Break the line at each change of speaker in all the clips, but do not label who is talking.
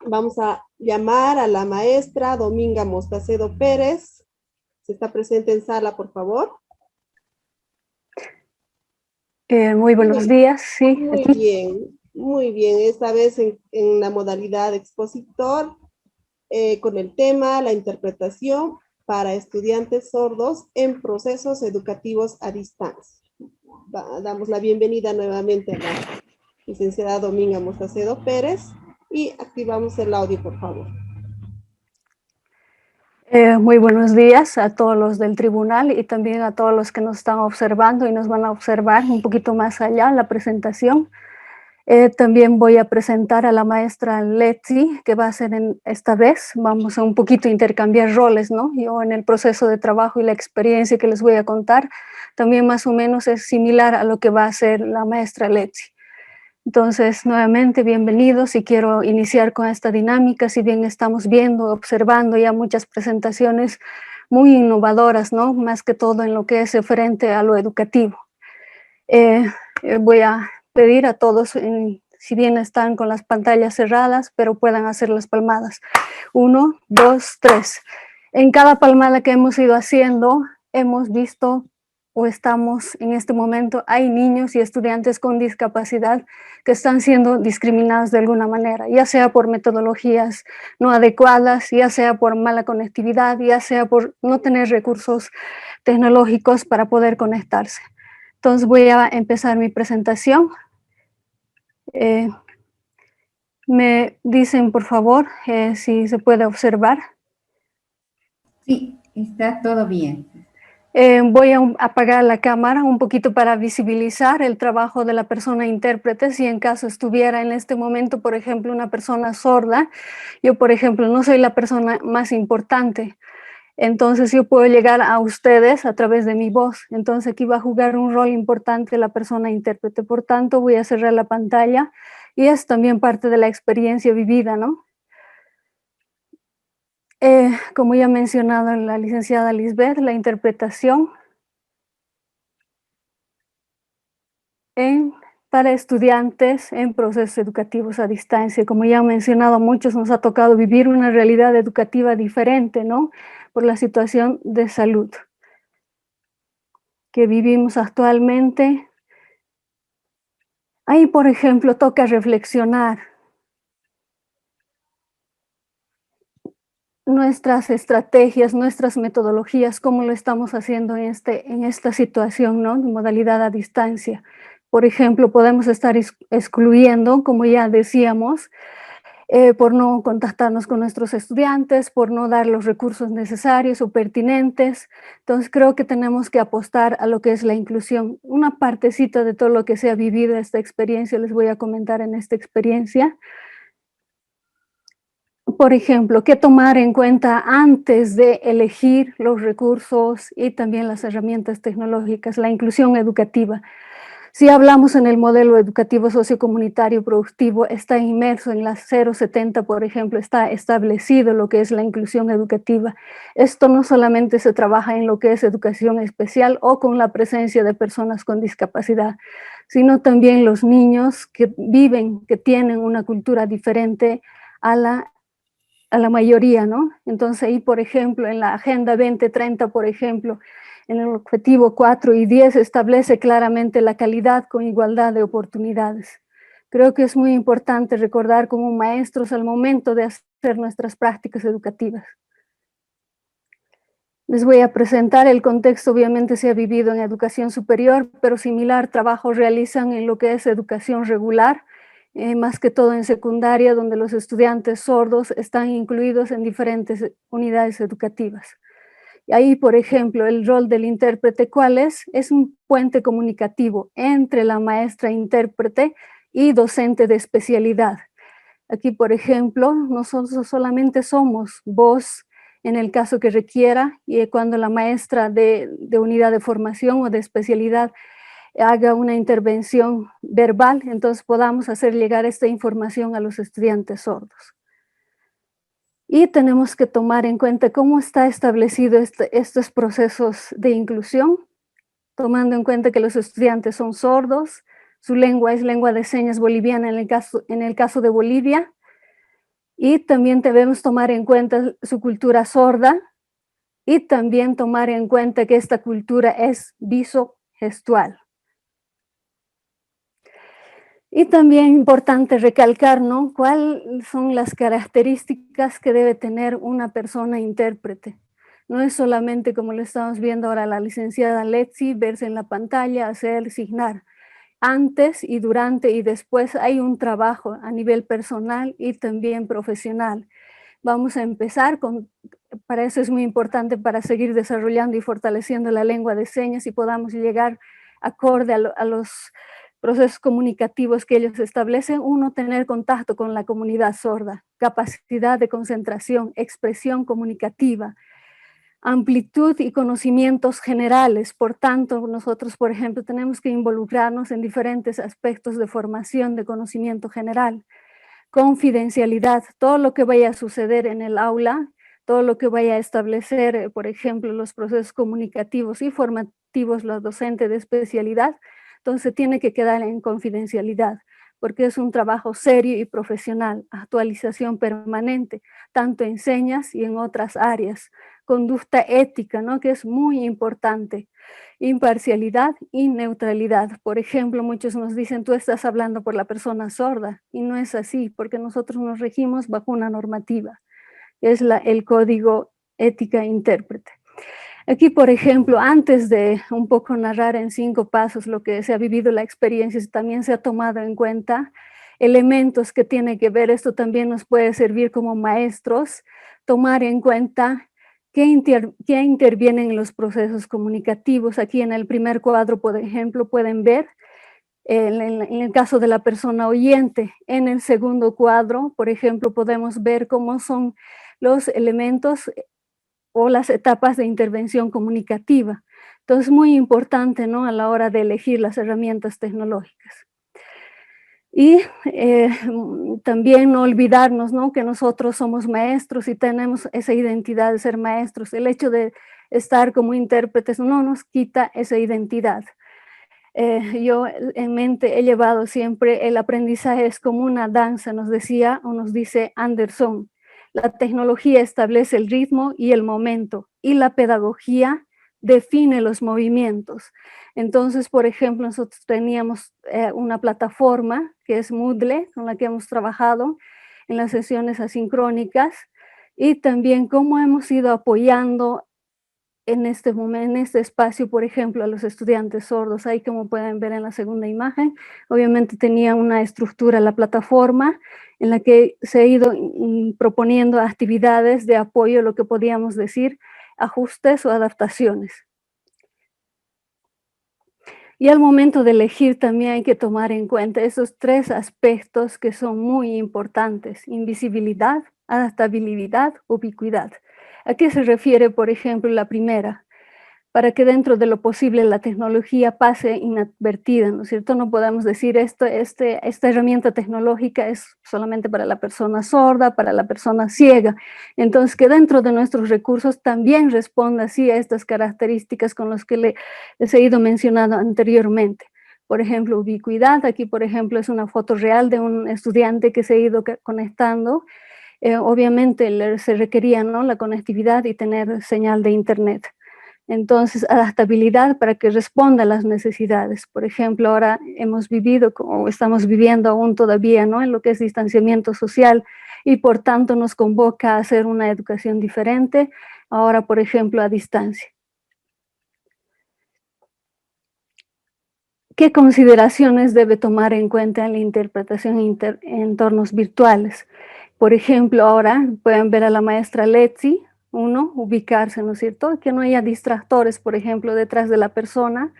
Vamos a llamar a la maestra Dominga Mostacedo Pérez. ¿Se está presente en sala, por favor?
Muy buenos
Muy,
días, sí,
muy
aquí.
bien, muy bien. Esta vez en la modalidad expositor, con el tema la interpretación para estudiantes sordos en procesos educativos a distancia. Damos la bienvenida nuevamente a la licenciada Dominga Mostacedo Pérez y activamos el audio, por favor.
Muy buenos días a todos los del tribunal y también a todos los que nos están observando y nos van a observar un poquito más allá la presentación. También voy a presentar a la maestra Letzi, que va a ser esta vez. Vamos a un poquito intercambiar roles, ¿no? Yo en el proceso de trabajo y la experiencia que les voy a contar, también más o menos es similar a lo que va a hacer la maestra Letzi. Entonces, nuevamente, bienvenidos y quiero iniciar con esta dinámica, si bien estamos viendo, observando ya muchas presentaciones muy innovadoras, ¿no? Más que todo en lo que es frente a lo educativo. Voy a pedir a todos, si bien están con las pantallas cerradas, pero puedan hacer las palmadas. 1, 2, 3. En cada palmada que hemos ido haciendo, hemos visto o estamos en este momento, hay niños y estudiantes con discapacidad que están siendo discriminados de alguna manera, ya sea por metodologías no adecuadas, ya sea por mala conectividad, ya sea por no tener recursos tecnológicos para poder conectarse. Entonces voy a empezar mi presentación. Me dicen, por favor, si se puede observar.
Sí, está todo bien.
Voy a apagar la cámara un poquito para visibilizar el trabajo de la persona intérprete. Si en caso estuviera en este momento, por ejemplo, una persona sorda, yo, por ejemplo, no soy la persona más importante. Entonces yo puedo llegar a ustedes a través de mi voz. Entonces aquí va a jugar un rol importante la persona intérprete. Por tanto, voy a cerrar la pantalla y es también parte de la experiencia vivida, ¿no? Como ya ha mencionado la licenciada Lisbeth, la interpretación para estudiantes en procesos educativos a distancia. Como ya han mencionado, a muchos nos ha tocado vivir una realidad educativa diferente, ¿no? Por la situación de salud que vivimos actualmente. Ahí, por ejemplo, toca reflexionar nuestras estrategias, nuestras metodologías, cómo lo estamos haciendo en esta situación, ¿no? De modalidad a distancia. Por ejemplo, podemos estar excluyendo, como ya decíamos, por no contactarnos con nuestros estudiantes, por no dar los recursos necesarios o pertinentes. Entonces creo que tenemos que apostar a lo que es la inclusión. Una partecita de todo lo que se ha vivido esta experiencia les voy a comentar en esta experiencia. Por ejemplo, qué tomar en cuenta antes de elegir los recursos y también las herramientas tecnológicas, la inclusión educativa. Si hablamos en el modelo educativo sociocomunitario productivo, está inmerso en la 070, por ejemplo, está establecido lo que es la inclusión educativa. Esto no solamente se trabaja en lo que es educación especial o con la presencia de personas con discapacidad, sino también los niños que viven, que tienen una cultura diferente a la mayoría, ¿no? Entonces ahí, por ejemplo, en la Agenda 2030, por ejemplo, en el objetivo 4 y 10 establece claramente la calidad con igualdad de oportunidades. Creo que es muy importante recordar como maestros al momento de hacer nuestras prácticas educativas. Les voy a presentar el contexto, obviamente se ha vivido en educación superior, pero similar trabajo realizan en lo que es educación regular, más que todo en secundaria, donde los estudiantes sordos están incluidos en diferentes unidades educativas. Y ahí, por ejemplo, el rol del intérprete, ¿cuál es? Es un puente comunicativo entre la maestra intérprete y docente de especialidad. Aquí, por ejemplo, nosotros solamente somos voz en el caso que requiera y cuando la maestra de unidad de formación o de especialidad haga una intervención verbal, entonces podamos hacer llegar esta información a los estudiantes sordos. Y tenemos que tomar en cuenta cómo está establecido estos procesos de inclusión, tomando en cuenta que los estudiantes son sordos, su lengua es lengua de señas boliviana en el caso de Bolivia, Y también debemos tomar en cuenta su cultura sorda y también tomar en cuenta que esta cultura es visogestual. Y también importante recalcar, ¿no?, cuáles son las características que debe tener una persona intérprete. No es solamente, como lo estamos viendo ahora la licenciada Letzi, verse en la pantalla, hacer, signar. Antes y durante y después hay un trabajo a nivel personal y también profesional. Vamos a empezar con, para eso es muy importante para seguir desarrollando y fortaleciendo la lengua de señas y podamos llegar acorde a los procesos comunicativos que ellos establecen. Uno, tener contacto con la comunidad sorda, capacidad de concentración, expresión comunicativa, amplitud y conocimientos generales. Por tanto, nosotros, por ejemplo, tenemos que involucrarnos en diferentes aspectos de formación de conocimiento general. Confidencialidad, todo lo que vaya a suceder en el aula, todo lo que vaya a establecer, por ejemplo, los procesos comunicativos y formativos, los docentes de especialidad, entonces tiene que quedar en confidencialidad, porque es un trabajo serio y profesional, actualización permanente, tanto en señas y en otras áreas. Conducta ética, ¿no?, que es muy importante. Imparcialidad y neutralidad. Por ejemplo, muchos nos dicen, tú estás hablando por la persona sorda, y no es así, porque nosotros nos regimos bajo una normativa, es el código ética intérprete. Aquí, por ejemplo, antes de un poco narrar en 5 pasos lo que se ha vivido la experiencia, también se ha tomado en cuenta elementos que tienen que ver, esto también nos puede servir como maestros, tomar en cuenta qué intervienen en los procesos comunicativos. Aquí en el primer cuadro, por ejemplo, pueden ver en el caso de la persona oyente. En el segundo cuadro, por ejemplo, podemos ver cómo son los elementos o las etapas de intervención comunicativa. Entonces, muy importante, ¿no?, a la hora de elegir las herramientas tecnológicas. Y también no olvidarnos, ¿no?, que nosotros somos maestros y tenemos esa identidad de ser maestros. El hecho de estar como intérpretes no nos quita esa identidad. Yo en mente he llevado siempre el aprendizaje es como una danza, nos decía o nos dice Anderson. La tecnología establece el ritmo y el momento, y la pedagogía define los movimientos. Entonces, por ejemplo, nosotros teníamos una plataforma que es Moodle, con la que hemos trabajado en las sesiones asincrónicas, y también cómo hemos ido apoyando en este momento, en este espacio, por ejemplo, a los estudiantes sordos. Ahí, como pueden ver en la segunda imagen, obviamente tenía una estructura la plataforma en la que se ha ido proponiendo actividades de apoyo, lo que podíamos decir, ajustes o adaptaciones. Y al momento de elegir también hay que tomar en cuenta esos 3 aspectos que son muy importantes: invisibilidad, adaptabilidad, ubicuidad. ¿A qué se refiere, por ejemplo, la primera? Para que dentro de lo posible la tecnología pase inadvertida, ¿no es cierto? No podemos decir esta herramienta tecnológica es solamente para la persona sorda, para la persona ciega. Entonces, que dentro de nuestros recursos también responda así a estas características con las que les he ido mencionando anteriormente. Por ejemplo, ubicuidad. Aquí, por ejemplo, es una foto real de un estudiante que se ha ido conectando. Obviamente se requería, ¿no?, la conectividad y tener señal de internet. Entonces, adaptabilidad para que responda a las necesidades. Por ejemplo, ahora hemos vivido o estamos viviendo aún todavía, ¿no?, en lo que es distanciamiento social, y por tanto nos convoca a hacer una educación diferente, ahora, por ejemplo, a distancia. ¿Qué consideraciones debe tomar en cuenta en la interpretación en entornos virtuales? Por ejemplo, ahora pueden ver a la maestra Letzi. Uno, ubicarse, ¿no es cierto? Que no haya distractores, por ejemplo, detrás de la persona,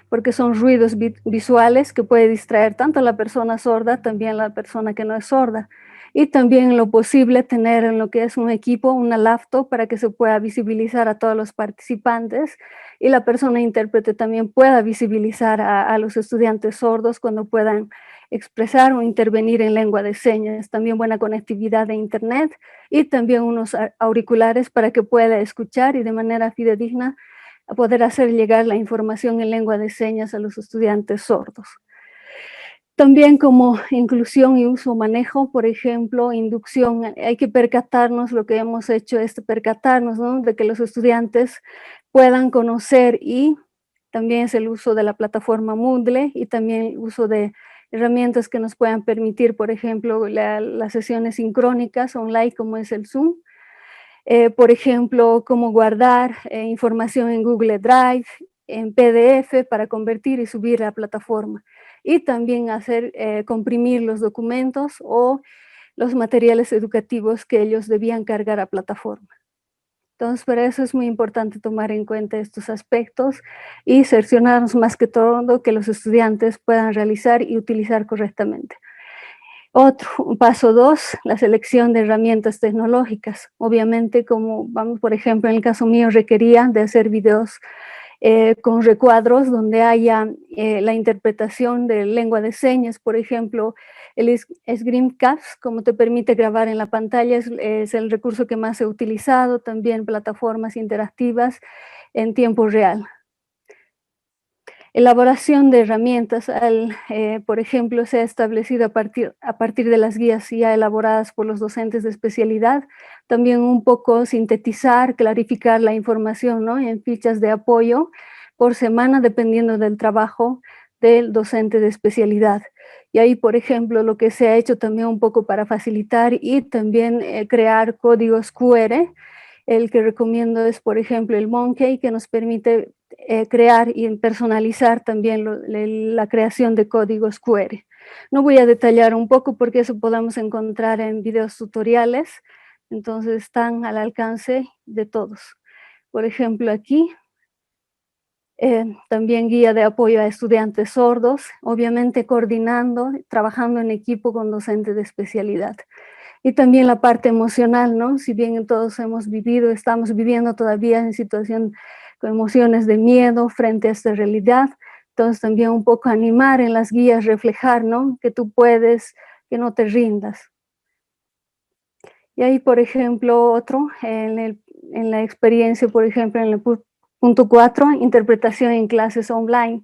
porque son ruidos visuales que puede distraer tanto a la persona sorda, también a la persona que no es sorda. Y también en lo posible tener en lo que es un equipo, una laptop, para que se pueda visibilizar a todos los participantes, y la persona intérprete también pueda visibilizar a los estudiantes sordos cuando puedan expresar o intervenir en lengua de señas. También buena conectividad de internet y también unos auriculares para que pueda escuchar y de manera fidedigna poder hacer llegar la información en lengua de señas a los estudiantes sordos. También como inclusión y uso manejo, por ejemplo, inducción, hay que percatarnos, lo que hemos hecho es percatarnos, ¿no?, de que los estudiantes puedan conocer, y también es el uso de la plataforma Moodle y también el uso de herramientas que nos puedan permitir, por ejemplo, las sesiones sincrónicas online como es el Zoom. Por ejemplo, cómo guardar información en Google Drive, en PDF para convertir y subir a la plataforma. Y también comprimir los documentos o los materiales educativos que ellos debían cargar a plataforma. Entonces, por eso es muy importante tomar en cuenta estos aspectos y cerciorarnos más que todo que los estudiantes puedan realizar y utilizar correctamente. Paso 2, la selección de herramientas tecnológicas. Obviamente, como vamos, por ejemplo, en el caso mío requería de hacer videos con recuadros donde haya la interpretación de lengua de señas, por ejemplo, el Screencast, como te permite grabar en la pantalla, es el recurso que más he utilizado, también plataformas interactivas en tiempo real. Elaboración de herramientas, por ejemplo, se ha establecido a partir de las guías ya elaboradas por los docentes de especialidad, también un poco sintetizar, clarificar la información, ¿no?, en fichas de apoyo por semana, dependiendo del trabajo del docente de especialidad. Y ahí, por ejemplo, lo que se ha hecho también un poco para facilitar y también crear códigos QR. El que recomiendo es, por ejemplo, el Monkey, que nos permite crear y personalizar también la creación de códigos QR. No voy a detallar un poco porque eso podamos encontrar en videos tutoriales, entonces están al alcance de todos. Por ejemplo, aquí también guía de apoyo a estudiantes sordos, obviamente coordinando, trabajando en equipo con docentes de especialidad. Y también la parte emocional, ¿no? Si bien todos hemos vivido, estamos viviendo todavía en situación con emociones de miedo frente a esta realidad, entonces también un poco animar en las guías, reflejar, ¿no?, que tú puedes, que no te rindas. Y ahí, por ejemplo, en la experiencia, por ejemplo, en el punto 4, interpretación en clases online.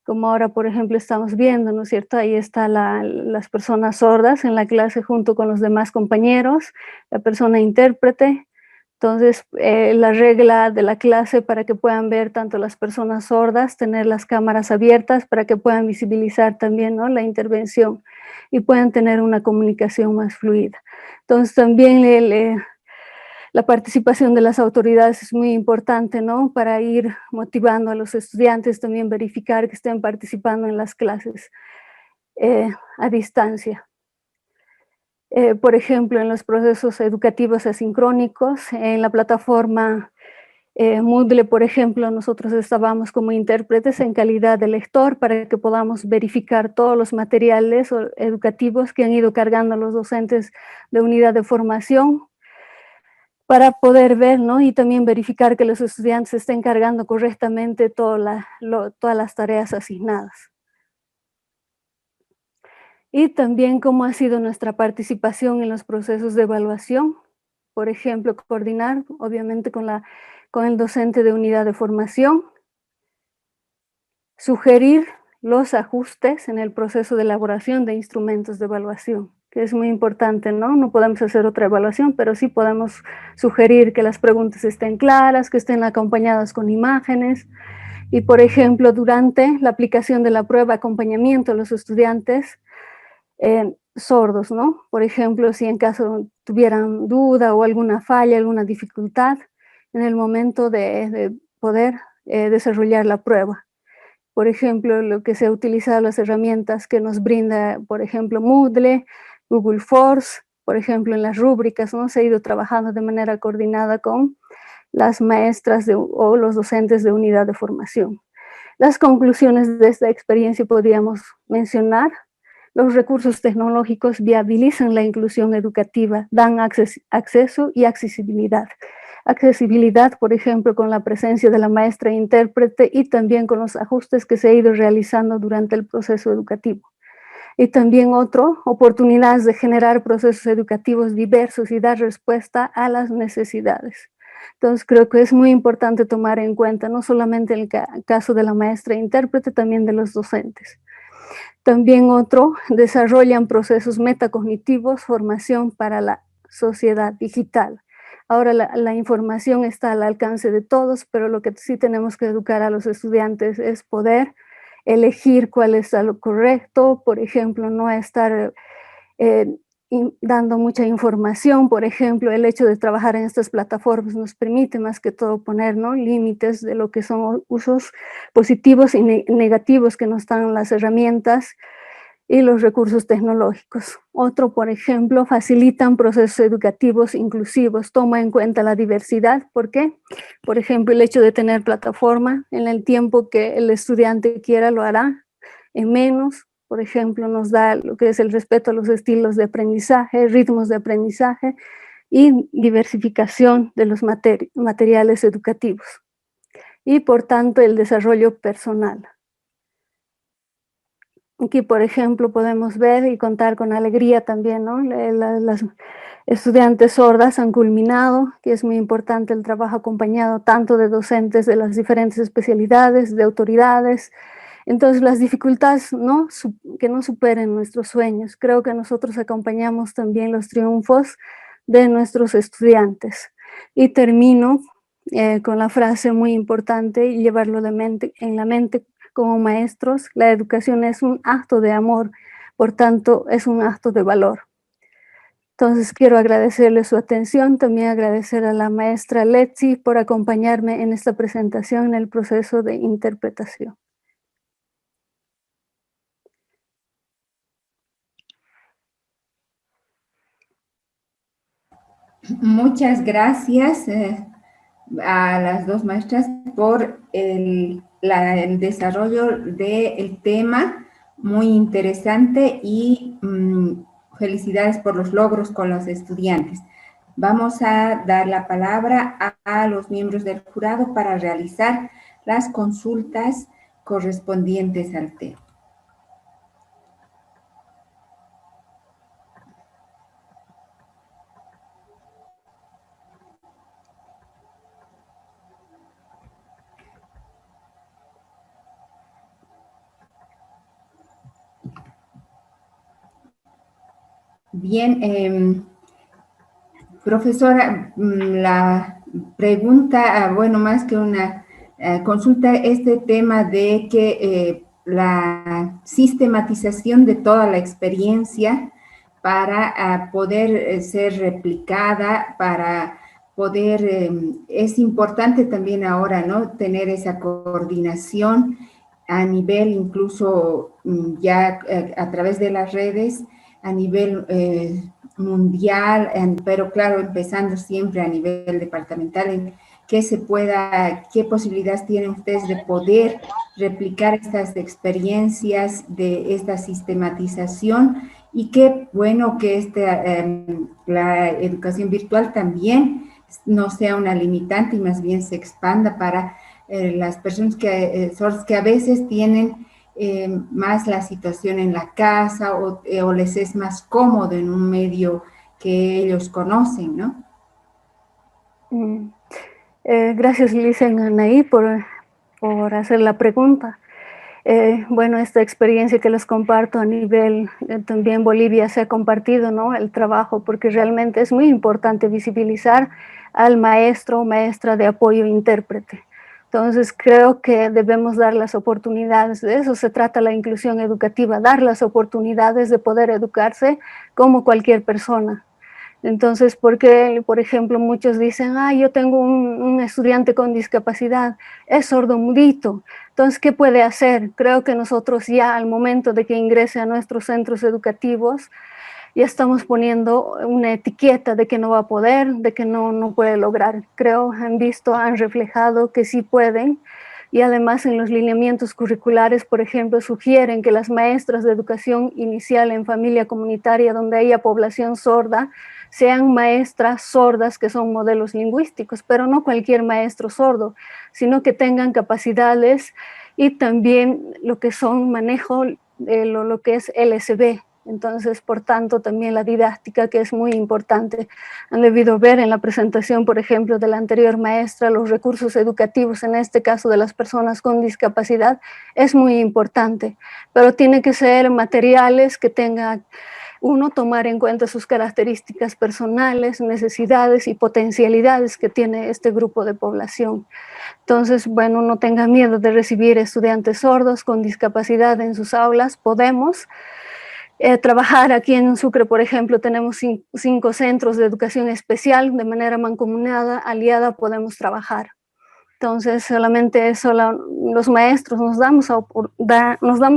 Como ahora, por ejemplo, estamos viendo, ¿no es cierto? Ahí están las personas sordas en la clase junto con los demás compañeros, la persona intérprete. Entonces, la regla de la clase para que puedan ver tanto las personas sordas, tener las cámaras abiertas para que puedan visibilizar también, ¿no?, la intervención y puedan tener una comunicación más fluida. Entonces, también la participación de las autoridades es muy importante, ¿no?, para ir motivando a los estudiantes, también verificar que estén participando en las clases a distancia. Por ejemplo, en los procesos educativos asincrónicos, en la plataforma Moodle, por ejemplo, nosotros estábamos como intérpretes en calidad de lector para que podamos verificar todos los materiales educativos que han ido cargando los docentes de unidad de formación, para poder ver, ¿no?, y también verificar que los estudiantes estén cargando correctamente todas las tareas asignadas. Y también cómo ha sido nuestra participación en los procesos de evaluación. Por ejemplo, coordinar, obviamente, con el docente de unidad de formación, sugerir los ajustes en el proceso de elaboración de instrumentos de evaluación, que es muy importante, ¿no? No podemos hacer otra evaluación, pero sí podemos sugerir que las preguntas estén claras, que estén acompañadas con imágenes. Y, por ejemplo, durante la aplicación de la prueba, acompañamiento a los estudiantes sordos, ¿no? Por ejemplo, si en caso tuvieran duda o alguna falla, alguna dificultad, en el momento de poder desarrollar la prueba. Por ejemplo, lo que se ha utilizado, las herramientas que nos brinda, por ejemplo, Moodle, Google Force, por ejemplo, en las rúbricas, ¿no?, se ha ido trabajando de manera coordinada con las maestras o los docentes de unidad de formación. Las conclusiones de esta experiencia podríamos mencionar: los recursos tecnológicos viabilizan la inclusión educativa, dan acceso y accesibilidad. Accesibilidad, por ejemplo, con la presencia de la maestra intérprete y también con los ajustes que se ha ido realizando durante el proceso educativo. Y también oportunidades de generar procesos educativos diversos y dar respuesta a las necesidades. Entonces, creo que es muy importante tomar en cuenta no solamente el caso de la maestra intérprete, también de los docentes. También otro, desarrollan procesos metacognitivos, formación para la sociedad digital. Ahora la información está al alcance de todos, pero lo que sí tenemos que educar a los estudiantes es poder elegir cuál es lo correcto, por ejemplo, no estar dando mucha información. Por ejemplo, el hecho de trabajar en estas plataformas nos permite más que todo poner, ¿no?, límites de lo que son usos positivos y negativos que nos dan las herramientas y los recursos tecnológicos. Otro, por ejemplo, facilitan procesos educativos inclusivos, toma en cuenta la diversidad. ¿Por qué? Por ejemplo, el hecho de tener plataforma en el tiempo que el estudiante quiera lo hará en menos. Por ejemplo, nos da lo que es el respeto a los estilos de aprendizaje, ritmos de aprendizaje y diversificación de los materiales educativos. Y por tanto, el desarrollo personal. Aquí, por ejemplo, podemos ver y contar con alegría también, ¿no? Las estudiantes sordas han culminado, que es muy importante el trabajo acompañado tanto de docentes de las diferentes especialidades, de autoridades. Entonces, las dificultades, ¿no?, que no superen nuestros sueños. Creo que nosotros acompañamos también los triunfos de nuestros estudiantes. Y termino con la frase muy importante y llevarlo en la mente como maestros: la educación es un acto de amor, por tanto, es un acto de valor. Entonces, quiero agradecerle su atención, también agradecer a la maestra Letzi por acompañarme en esta presentación en el proceso de interpretación.
Muchas gracias a las dos maestras por el desarrollo del tema, muy interesante, y felicidades por los logros con los estudiantes. Vamos a dar la palabra a los miembros del jurado para realizar las consultas correspondientes al tema. Bien, profesora, la pregunta, bueno, más que una consulta, este tema de que la sistematización de toda la experiencia para poder ser replicada, para poder, es importante también ahora, ¿no?, tener esa coordinación a nivel incluso ya a través de las redes, a nivel mundial, pero claro, empezando siempre a nivel departamental, en qué posibilidades tienen ustedes de poder replicar estas experiencias, de esta sistematización, y qué bueno que la educación virtual también no sea una limitante y más bien se expanda para las personas que a veces tienen más la situación en la casa o les es más cómodo en un medio que ellos conocen, ¿no?
Gracias, Licen Anaí, por hacer la pregunta. Bueno, esta experiencia que les comparto a nivel también Bolivia se ha compartido, ¿no?, el trabajo, porque realmente es muy importante visibilizar al maestro o maestra de apoyo intérprete. Entonces, creo que debemos dar las oportunidades, de eso se trata la inclusión educativa, dar las oportunidades de poder educarse como cualquier persona. Entonces, porque, por ejemplo, muchos dicen, yo tengo un estudiante con discapacidad, es sordomudito, entonces, ¿qué puede hacer? Creo que nosotros ya al momento de que ingrese a nuestros centros educativos, ya estamos poniendo una etiqueta de que no va a poder, de que no puede lograr. Creo, han reflejado que sí pueden, y además en los lineamientos curriculares, por ejemplo, sugieren que las maestras de educación inicial en familia comunitaria donde haya población sorda, sean maestras sordas que son modelos lingüísticos, pero no cualquier maestro sordo, sino que tengan capacidades y también lo que son manejo de lo que es LSB, Entonces, por tanto, también la didáctica, que es muy importante. Han debido ver en la presentación, por ejemplo, de la anterior maestra, los recursos educativos, en este caso de las personas con discapacidad, es muy importante, pero tiene que ser materiales que tengan, uno, tomar en cuenta sus características personales, necesidades y potencialidades que tiene este grupo de población. Entonces, bueno, no tenga miedo de recibir estudiantes sordos con discapacidad en sus aulas. Podemos trabajar aquí en Sucre, por ejemplo, tenemos 5 centros de educación especial, de manera mancomunada, aliada, podemos trabajar. Entonces, solamente eso, los maestros nos damos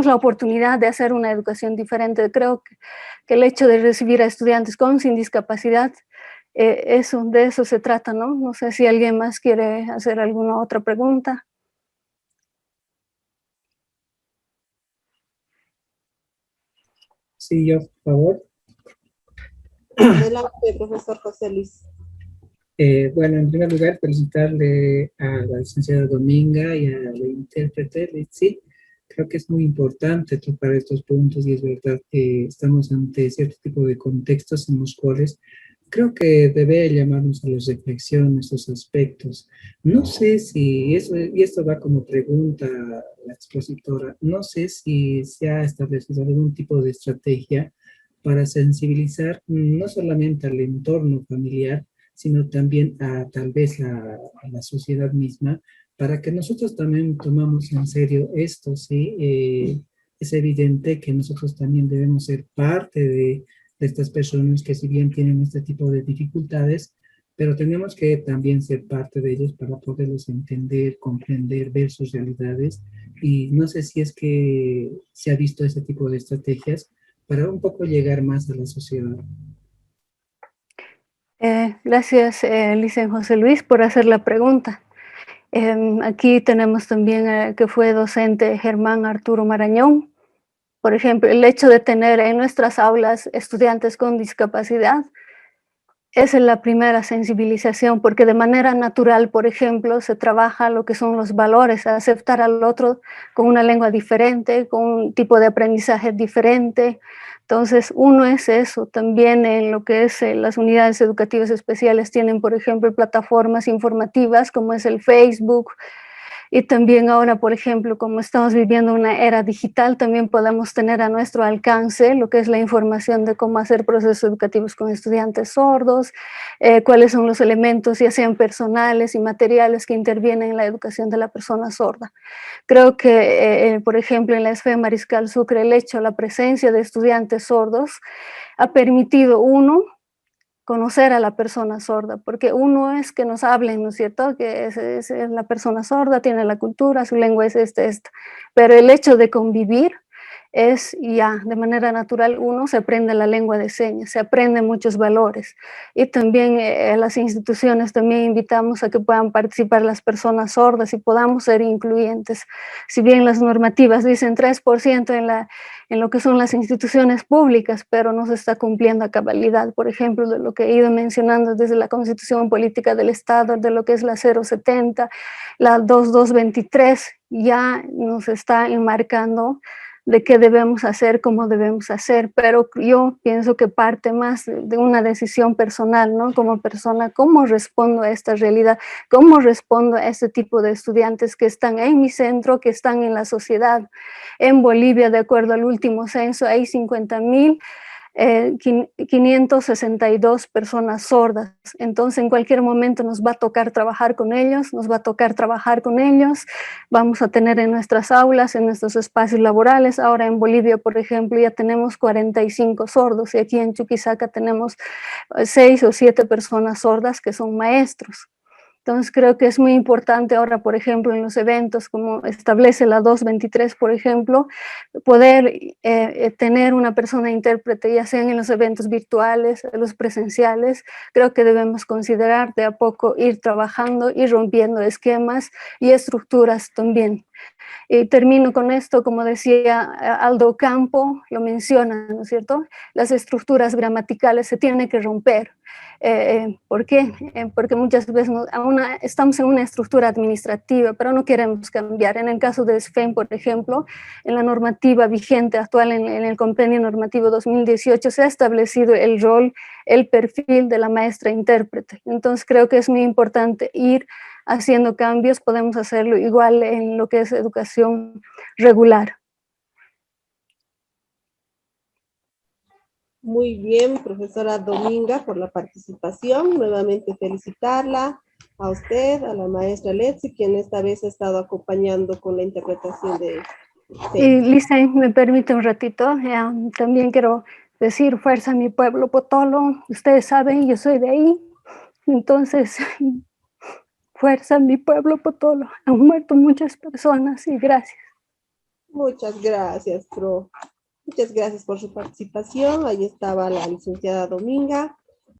la oportunidad de hacer una educación diferente. Creo que el hecho de recibir a estudiantes con sin discapacidad, de eso se trata, ¿no? No sé si alguien más quiere hacer alguna otra pregunta.
Sí, yo, por favor.
Adelante, profesor José Luis.
Bueno, en primer lugar, felicitarle a la licenciada Dominga y a la intérprete, sí, creo que es muy importante tocar estos puntos y es verdad que estamos ante cierto tipo de contextos en los cuales creo que debe llamarnos a la reflexión estos aspectos. No sé si, y esto va como pregunta a la expositora, no sé si se ha establecido algún tipo de estrategia para sensibilizar no solamente al entorno familiar, sino también a tal vez a la sociedad misma, para que nosotros también tomamos en serio esto, ¿sí? Es evidente que nosotros también debemos ser parte de estas personas que si bien tienen este tipo de dificultades, pero tenemos que también ser parte de ellos para poderlos entender, comprender, ver sus realidades. Y no sé si es que se ha visto ese tipo de estrategias para un poco llegar más a la sociedad.
Gracias, Licen José Luis, por hacer la pregunta. Aquí tenemos también que fue docente Germán Arturo Marañón. Por ejemplo, el hecho de tener en nuestras aulas estudiantes con discapacidad es la primera sensibilización, porque de manera natural, por ejemplo, se trabaja lo que son los valores, aceptar al otro con una lengua diferente, con un tipo de aprendizaje diferente. Entonces, uno es eso. También en lo que es las unidades educativas especiales tienen, por ejemplo, plataformas informativas como es el Facebook. Y también ahora, por ejemplo, como estamos viviendo una era digital, también podemos tener a nuestro alcance lo que es la información de cómo hacer procesos educativos con estudiantes sordos, cuáles son los elementos, ya sean personales y materiales, que intervienen en la educación de la persona sorda. Creo que, por ejemplo, en la SFE Mariscal Sucre, el hecho, la presencia de estudiantes sordos ha permitido, uno, conocer a la persona sorda, porque uno es que nos hablen, ¿no es cierto? Que es la persona sorda, tiene la cultura, su lengua es esta. Pero el hecho de convivir es ya, de manera natural, uno se aprende la lengua de señas, se aprenden muchos valores. Y también las instituciones también invitamos a que puedan participar las personas sordas y podamos ser incluyentes. Si bien las normativas dicen 3% en lo que son las instituciones públicas, pero no se está cumpliendo a cabalidad. Por ejemplo, de lo que he ido mencionando desde la Constitución Política del Estado, de lo que es la 070, la 2223, ya nos está enmarcando de qué debemos hacer, cómo debemos hacer, pero yo pienso que parte más de una decisión personal, ¿no? Como persona, ¿cómo respondo a esta realidad? ¿Cómo respondo a este tipo de estudiantes que están en mi centro, que están en la sociedad? En Bolivia, de acuerdo al último censo, hay 50.562 personas sordas. Entonces, en cualquier momento nos va a tocar trabajar con ellos, vamos a tener en nuestras aulas, en nuestros espacios laborales. Ahora en Bolivia, por ejemplo, ya tenemos 45 sordos y aquí en Chuquisaca tenemos 6 o 7 personas sordas que son maestros. Entonces creo que es muy importante ahora, por ejemplo, en los eventos, como establece la 223, por ejemplo, poder tener una persona intérprete, ya sean en los eventos virtuales, los presenciales. Creo que debemos considerar de a poco ir trabajando, ir rompiendo esquemas y estructuras también. Y termino con esto, como decía Aldo Campo, lo menciona, ¿no es cierto? Las estructuras gramaticales se tienen que romper. ¿Por qué? Porque muchas veces estamos en una estructura administrativa, pero no queremos cambiar. En el caso de SFEM, por ejemplo, en la normativa vigente actual, en el Compendio Normativo 2018, se ha establecido el rol, el perfil de la maestra intérprete. Entonces creo que es muy importante ir haciendo cambios. Podemos hacerlo igual en lo que es educación regular.
Muy bien, profesora Dominga, por la participación. Nuevamente felicitarla a usted, a la maestra Letzi, quien esta vez ha estado acompañando con la interpretación de...
Y Lisa, me permite un ratito, también quiero decir fuerza a mi pueblo Potolo. Ustedes saben, yo soy de ahí, entonces fuerza a mi pueblo Potolo. Han muerto muchas personas y gracias.
Muchas gracias, Pro. Muchas gracias por su participación. Ahí estaba la licenciada Dominga.